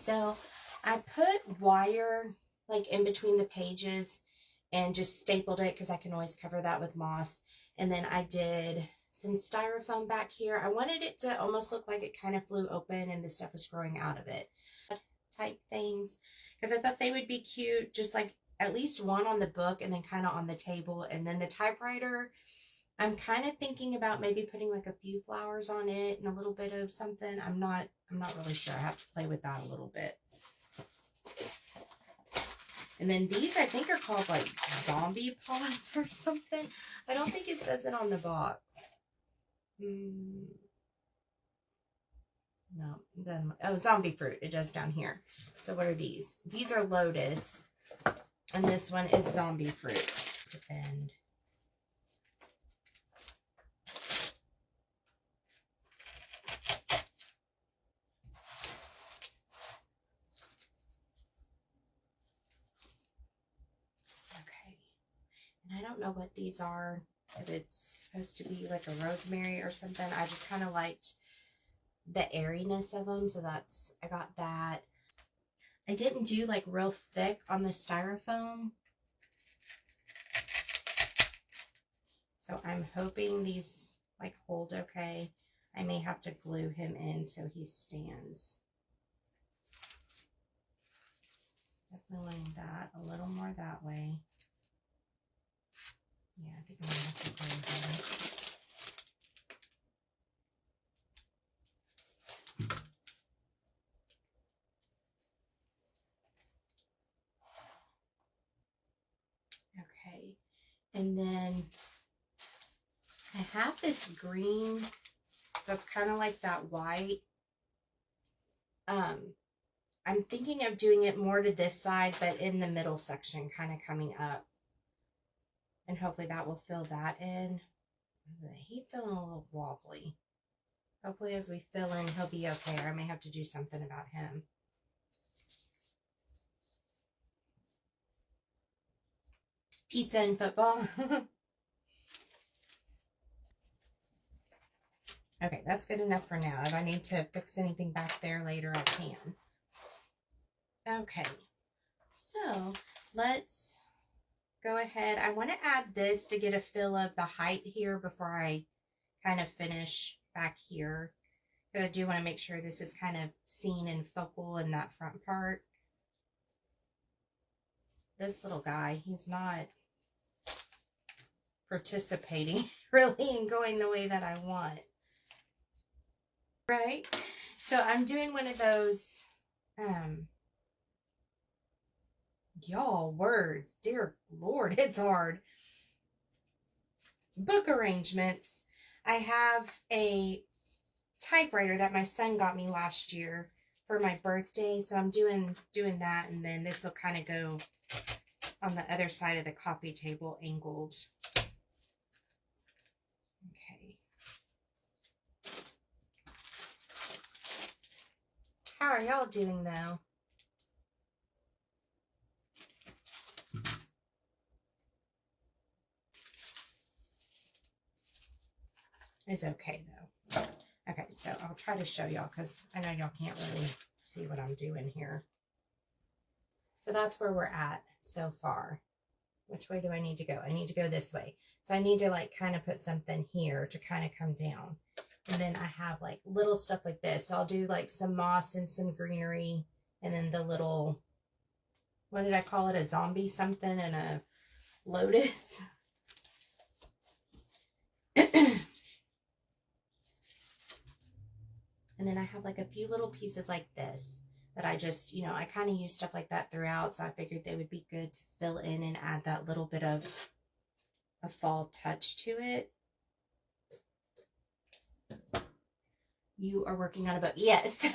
So I put wire like in between the pages and just stapled it because I can always cover that with moss. And then I did some styrofoam back here. I wanted it to almost look like it kind of flew open and the stuff was growing out of it type things, because I thought they would be cute, just like at least one on the book and then kind of on the table. And then the typewriter, I'm kind of thinking about maybe putting like a few flowers on it and a little bit of something. I'm not really sure. I have to play with that a little bit. And then these I think are called like zombie pods or something. I don't think it says it on the box. No, it doesn't. Oh, zombie fruit. It does down here. So what are these? These are lotus. And this one is zombie fruit. And okay. And I don't know what these are. If it's supposed to be like a rosemary or something. I just kind of liked the airiness of them. So I got that. I didn't do like real thick on the styrofoam. So I'm hoping these like hold okay. I may have to glue him in so he stands. Definitely wanting that a little more that way. Yeah, I think I'm gonna have to glue him. Okay, and then I have this green that's kind of like that white. I'm thinking of doing it more to this side, but in the middle section, kind of coming up. And hopefully that will fill that in. He's feeling a little wobbly. Hopefully as we fill in, he'll be okay. Or I may have to do something about him. Pizza and football. Okay, that's good enough for now. If I need to fix anything back there later, I can. Okay, so let's go ahead. I want to add this to get a feel of the height here before I kind of finish back here. Because I do want to make sure this is kind of seen and focal in that front part. This little guy, he's not participating really in going the way that I want. Right? So I'm doing one of those, y'all, words, dear Lord, it's hard. Book arrangements. I have a typewriter that my son got me last year for my birthday. So I'm doing that. And then this will kind of go on the other side of the coffee table angled. Okay. How are y'all doing though? It's okay though. Okay, so I'll try to show y'all because I know y'all can't really see what I'm doing here. So that's where we're at so far. Which way do I need to go? I need to go this way. So I need to like kind of put something here to kind of come down. And then I have like little stuff like this. So I'll do like some moss and some greenery. And then the little, what did I call it? A zombie something and a lotus. And then I have like a few little pieces like this that I just, I kind of use stuff like that throughout. So I figured they would be good to fill in and add that little bit of a fall touch to it. You are working on a book. Yes.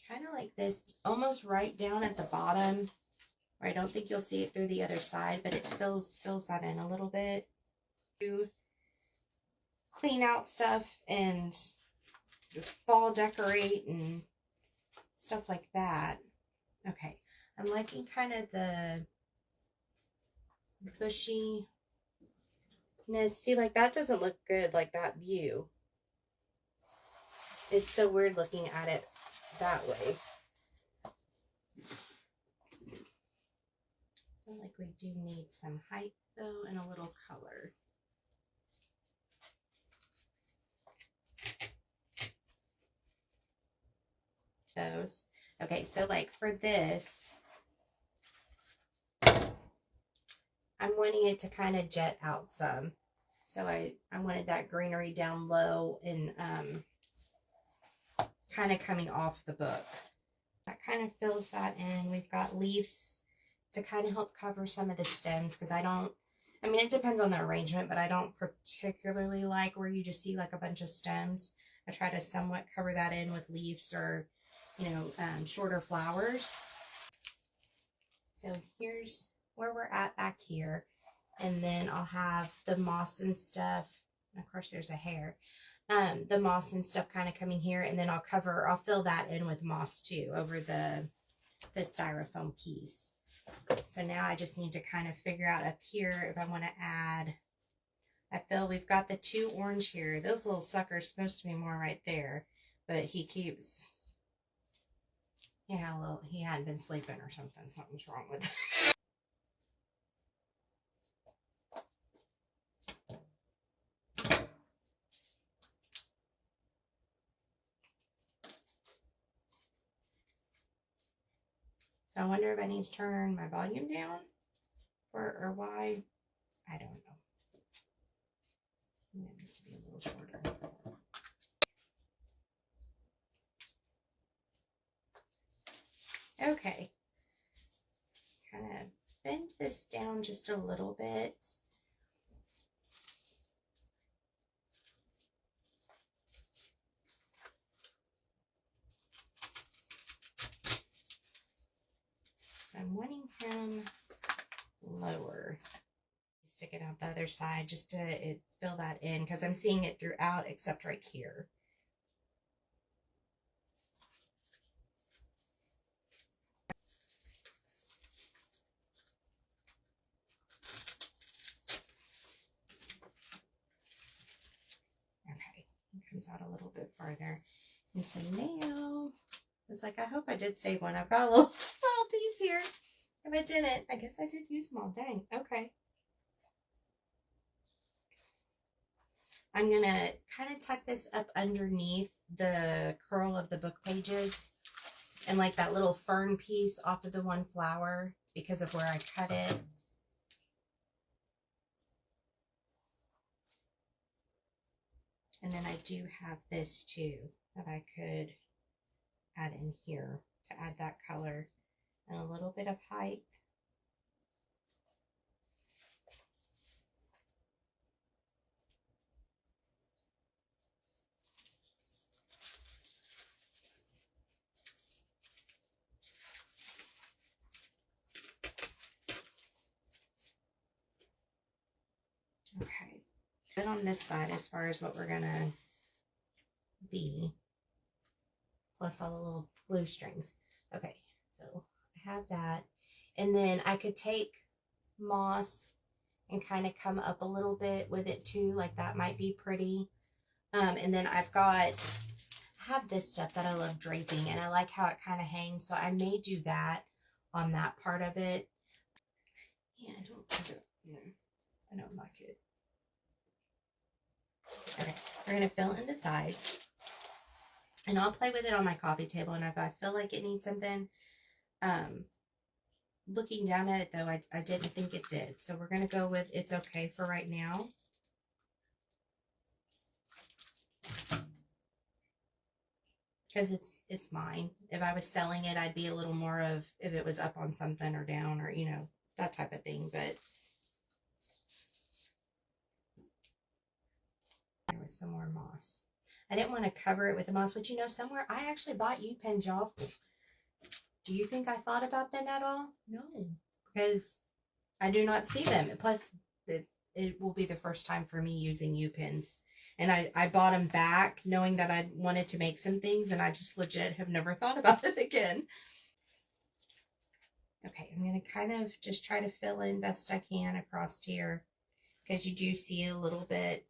Kind of like this, almost right down at the bottom. I don't think you'll see it through the other side, but it fills that in a little bit. To clean out stuff and fall decorate and stuff like that. Okay, I'm liking kind of the bushy See, like that doesn't look good, like that view. It's so weird looking at it that way. I feel like we do need some height though and a little color. Those. Okay, so like for this, I'm wanting it to kind of jet out some. So I wanted that greenery down low and kind of coming off the book. That kind of fills that in. We've got leaves to kind of help cover some of the stems because I mean, it depends on the arrangement, but I don't particularly like where you just see like a bunch of stems. I try to somewhat cover that in with leaves or, you know, shorter flowers. So here's where we're at back here. And then I'll have the moss and stuff. And of course, there's a hair. The moss and stuff kind of coming here. And then I'll fill that in with moss too over the styrofoam piece. So now I just need to kind of figure out up here if I want to add. I feel we've got the 2 orange here. Those little suckers supposed to be more right there. But he keeps... Yeah, well, he hadn't been sleeping or something. Something's wrong with him. So I wonder if I need to turn my volume down or why. I don't know. It needs to be a little shorter. Okay. Kind of bend this down just a little bit. I'm wanting him lower. Stick it out the other side just to fill that in because I'm seeing it throughout except right here. Okay, it comes out a little bit farther. And so now, it's like, I hope I did save one. I've got a little piece here. If I didn't, I guess I did use them all. Dang, okay. I'm going to kind of tuck this up underneath the curl of the book pages and like that little fern piece off of the one flower because of where I cut it. And then I do have this too that I could add in here to add that color and a little bit of height. Okay, good on this side as far as what we're gonna be, plus all the little blue strings. Okay, so I have that, and then I could take moss and kind of come up a little bit with it too, like that might be pretty. And then I have this stuff that I love draping, and I like how it kind of hangs, so I may do that on that part of it. Yeah, I don't like it. Okay, we're going to fill in the sides. And I'll play with it on my coffee table. And if I feel like it needs something, looking down at it, though, I didn't think it did. So we're going to go with It's Okay for right now. Because it's mine. If I was selling it, I'd be a little more of if it was up on something or down or, you know, that type of thing. But there was some more moss. I didn't want to cover it with the moss, but you know, somewhere I actually bought U-Pens, y'all. Do you think I thought about them at all? No, because I do not see them. Plus, it will be the first time for me using U-Pens. And I bought them back knowing that I wanted to make some things, and I just legit have never thought about it again. Okay, I'm going to kind of just try to fill in best I can across here. because you do see a little bit.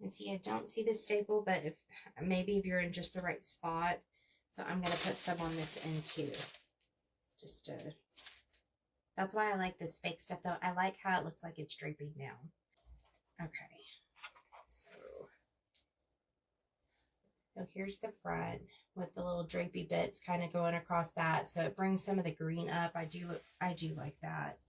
And see, I don't see the staple, but if maybe if you're in just the right spot. So I'm going to put some on this end too. Just to, that's why I like this fake stuff though. I like how it looks like it's draping down. Okay. So here's the front with the little drapey bits kind of going across that. So it brings some of the green up. I do like that.